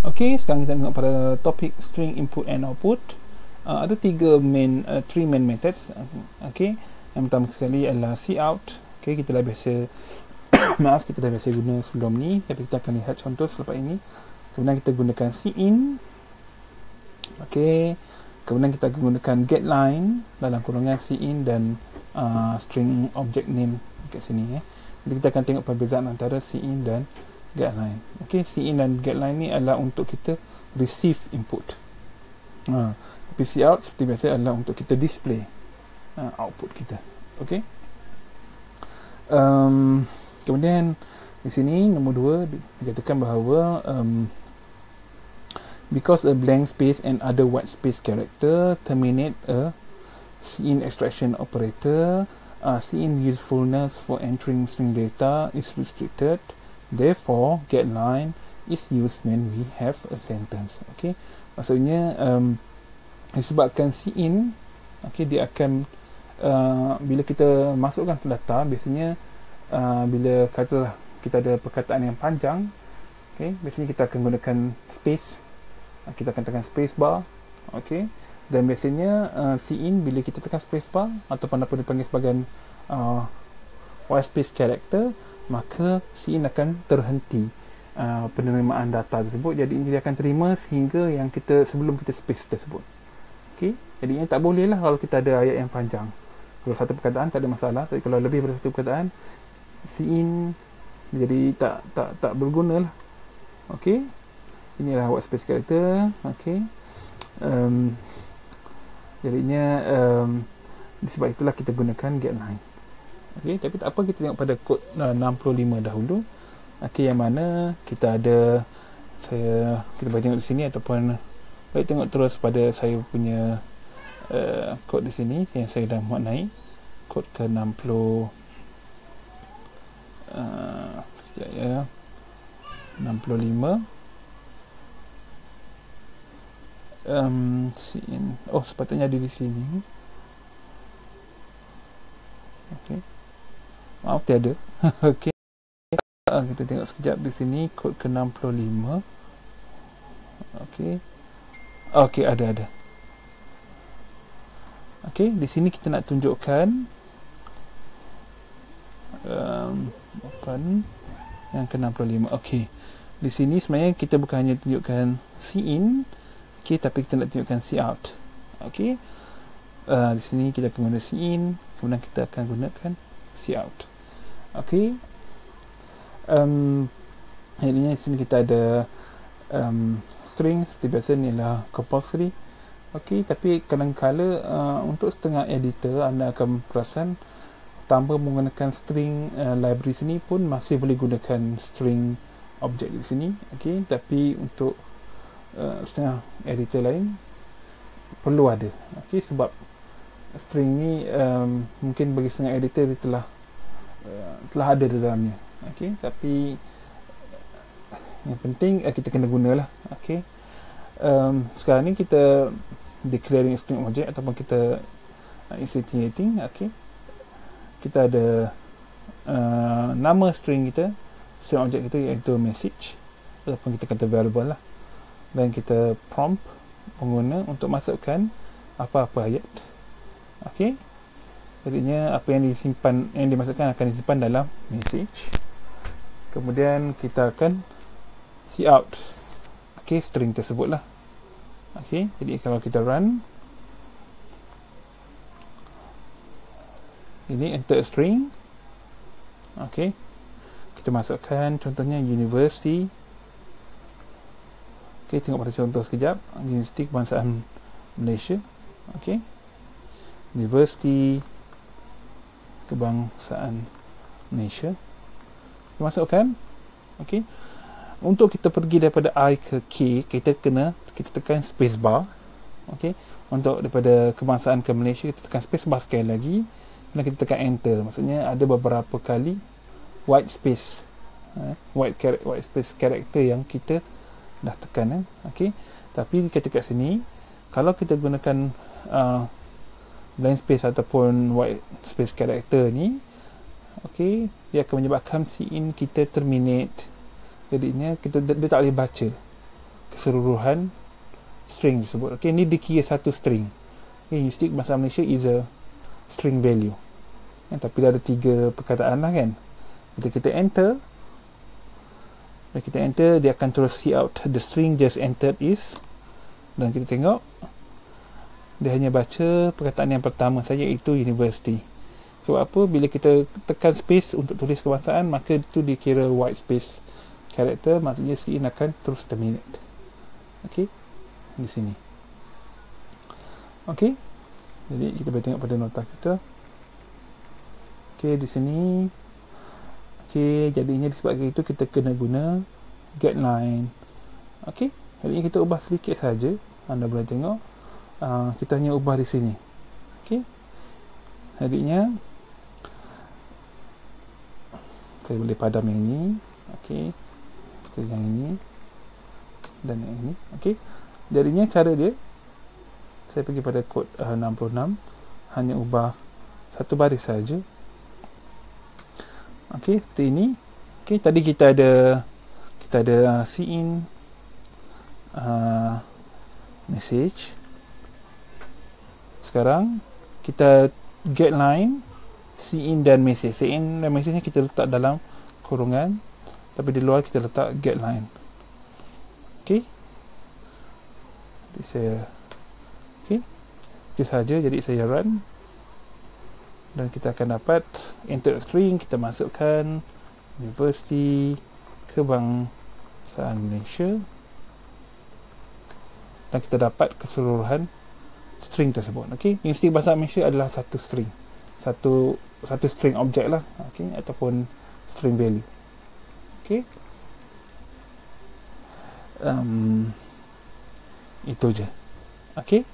Okey, sekarang kita tengok pada topik string input and output. Ada three main methods. Okey, yang pertama sekali adalah cout. Okey, kita dah biasa maaf, kita dah biasa guna sebelum ni, tapi kita akan lihat contoh selepas ini. Kemudian kita gunakan cin. Okey, kemudian kita gunakan getLine dalam kurungan cin dan string object name kat sini. Jadi kita akan tengok perbezaan antara cin dan getLine. Okey, cin dan getLine ni adalah untuk kita receive input. Tapi cout seperti biasa adalah untuk kita display output kita. Okey. Kemudian di sini nombor 2 dikatakan bahawa because a blank space and other white space character terminate a cin extraction operator, cin usefulness for entering string data is restricted. Therefore, getLine is used when we have a sentence. Okay, maksudnya disebabkan cin, okay, dia akan bila kita masukkan data, biasanya bila katalah kita ada perkataan yang panjang, okay, biasanya kita akan gunakan space, kita akan tekan space bar, okay, dan biasanya cin bila kita tekan space bar ataupun apa dipanggil sebagai white space character, maka cin akan terhenti penerimaan data tersebut. Jadi dia akan terima sehingga yang kita sebelum kita space tersebut. Okey, jadi tak boleh lah kalau kita ada ayat yang panjang. Kalau satu perkataan tak ada masalah, tapi kalau lebih daripada satu perkataan, cin jadi tak berguna lah. Okey, inilah white space character. Okey, jadinya sebab itulah kita gunakan getLine. Okey, tapi tak apa, kita tengok pada kod 65 dahulu. Okey, yang mana kita ada, kita boleh tengok di sini ataupun boleh tengok terus pada saya punya kod di sini yang saya dah muat naik, kod ke 60 sekejap ya, 65 sepatutnya ada di sini. Okey, maaf tiada. Okey, kita tengok sekejap di sini kod ke 65. Okey, okey, ada. Okey, di sini kita nak tunjukkan bukan yang ke 65. Okey, di sini sebenarnya kita bukan hanya tunjukkan cin, okey, tapi kita nak tunjukkan cout. Okey, di sini kita akan guna cin, kemudian kita akan gunakan cout. Okey, jadinya di sini kita ada string seperti biasa, ni adalah compulsory. Okey, tapi kadang-kala untuk setengah editor anda akan perasan tanpa menggunakan string library sini pun masih boleh gunakan string object di sini. Okey, tapi untuk setengah editor lain perlu ada. Okey, sebab string ni mungkin bagi setengah editor dia telah ada di dalamnya. Okey, tapi yang penting kita kena gunalah. Okey, sekarang ni kita declaring string object ataupun kita instantiating. Okey, kita ada nama string kita, string object kita iaitu message ataupun kita kata variable lah, dan kita prompt pengguna untuk masukkan apa-apa ayat. Okey, jadinya apa yang disimpan, yang dimasukkan akan disimpan dalam message. Kemudian kita akan cout, okey, string tersebut lah. Okey, jadi kalau kita run ini, enter a string. Okey, kita masukkan contohnya university. Okey, tengok pada contoh sekejap. Universiti Kebangsaan Malaysia. Okey, Universiti Kebangsaan Malaysia. Kita masukkan. Okey, untuk kita pergi daripada I ke K, kita tekan space bar. Okey, untuk daripada kebangsaan ke Malaysia, kita tekan space bar sekali lagi, dan kita tekan enter. Maksudnya ada beberapa kali white space space character yang kita dah tekan. Okey, tapi kat sini kalau kita gunakan blank space ataupun white space character ni, okey, dia akan menyebabkan cin kita terminate. Jadinya dia tak boleh baca. keseluruhan string tersebut. Okey, ini dikira satu string. Okey, USTIC bahasa Malaysia is a string value. Tapi dah ada 3 perkataan lah kan. Bila kita enter, dia akan terus see out the string just entered is, dan kita tengok dia hanya baca perkataan yang pertama saja, iaitu university. Sebab apa? Bila kita tekan space untuk tulis kebangsaan, maka itu dikira white space character, maksudnya scene akan terus terminate. Okey, di sini. Okey, jadi kita boleh tengok pada nota kita. Okey, di sini. Okey, jadinya disebabkan itu kita kena guna getLine. Okey, jadinya kita ubah sedikit saja. Anda boleh tengok. Kita hanya ubah di sini. Okey, jadinya saya boleh padam yang ini. Okey, yang ini dan yang ini. Okey, jadinya cara dia, saya pergi pada kod 66, hanya ubah satu baris saja. Okey, seperti ini. Okey, tadi kita ada cin message. Sekarang kita getLine cin dan message. Cin dan message ni kita letak dalam kurungan, tapi di luar kita letak getLine. Okey. Jadi saya itu saja. Jadi saya run dan kita akan dapat enter string. Kita masukkan University Kebangsaan Malaysia dan kita dapat keseluruhan string tersebut. Okey, Universiti Bahasa Malaysia adalah satu string, satu string objek lah. Okey, ataupun string value. Okey, itu je. Okey.